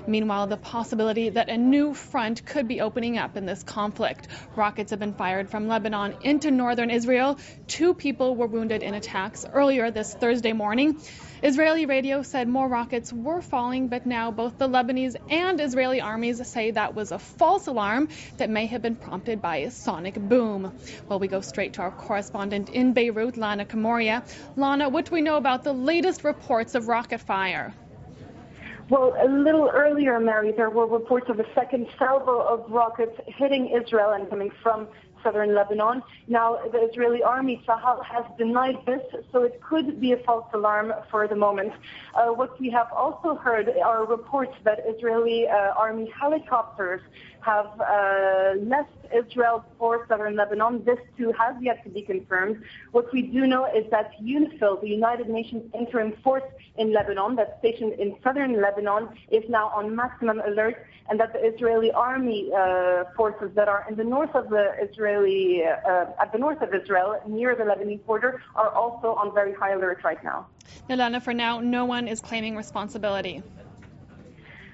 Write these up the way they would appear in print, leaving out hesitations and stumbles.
Meanwhile, the possibility that a new front could be opening up in this conflict. Rockets have been fired from Lebanon into northern Israel. 2 people were wounded in attacks earlier this Thursday morning. Israeli radio said more rockets were falling, but now both the Lebanese and Israeli armies say that was a false alarm that may have been prompted by a sonic boom. Well, we go straight to our correspondent in Beirut, Lana Camoria. Lana, what do we know about the latest reports of rocket fire? Well, a little earlier, Mary, there were reports of a second salvo of rockets hitting Israel and coming from southern Lebanon. Now, the Israeli army, Tzahal, has denied this, so it could be a false alarm for the moment. What we have also heard are reports that Israeli army helicopters have left Israel for southern Lebanon. This too has yet to be confirmed. What we do know is that UNIFIL, the United Nations interim force in Lebanon that's stationed in southern Lebanon, is now on maximum alert, and that the Israeli army forces that are in the north of the at the north of Israel, near the Lebanese border, are also on very high alert right now. Nalana, for now, no one is claiming responsibility.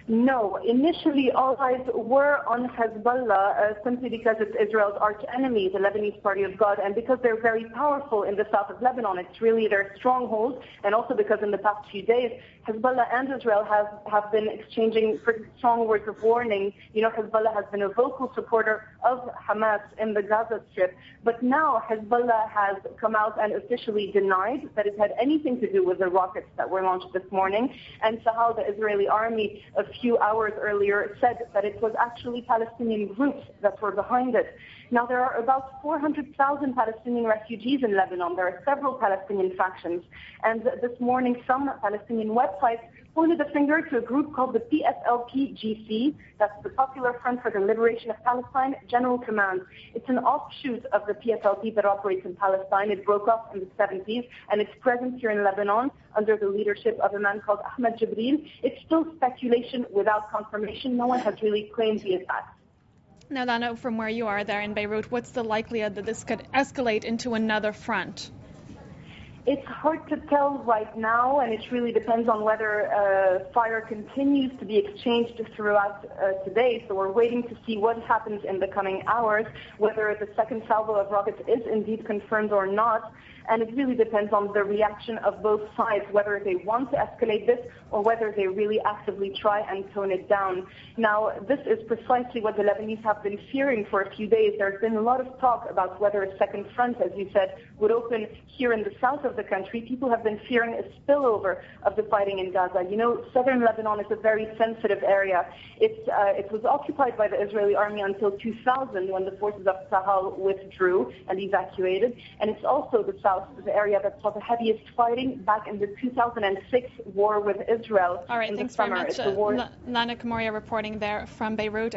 No, initially all eyes were on Hezbollah simply because it's Israel's arch enemy, the Lebanese Party of God, and because they're very powerful in the south of Lebanon. It's really their stronghold, and also because in the past few days, Hezbollah and Israel have been exchanging pretty strong words of warning. You know, Hezbollah has been a vocal supporter of Hamas in the Gaza Strip, but now Hezbollah has come out and officially denied that it had anything to do with the rockets that were launched this morning, and Tzahal, the Israeli army, a few hours earlier said that it was actually Palestinian groups that were behind it. Now, there are about 400,000 Palestinian refugees in Lebanon. There are several Palestinian factions. And this morning, some Palestinian websites pointed a finger to a group called the PFLP-GC, that's the Popular Front for the Liberation of Palestine General Command. It's an offshoot of the PFLP that operates in Palestine. It broke off in the 70s, and it's present here in Lebanon under the leadership of a man called Ahmed Jibril. It's still speculation without confirmation. No one has really claimed the attack. Now, Lana, from where you are there in Beirut, what's the likelihood that this could escalate into another front? It's hard to tell right now, and it really depends on whether fire continues to be exchanged throughout today. So we're waiting to see what happens in the coming hours, whether the second salvo of rockets is indeed confirmed or not. And it really depends on the reaction of both sides, whether they want to escalate this or whether they really actively try and tone it down. Now, this is precisely what the Lebanese have been fearing for a few days. There's been a lot of talk about whether a second front, as you said, would open here in the south of the country. People have been fearing a spillover of the fighting in Gaza. You know, southern Lebanon is a very sensitive area. It was occupied by the Israeli army until 2000, when the forces of Tzahal withdrew and evacuated. And it's also the south, the area that saw the heaviest fighting back in the 2006 war with Israel. All right, thanks very much. Lana Camoria reporting there from Beirut.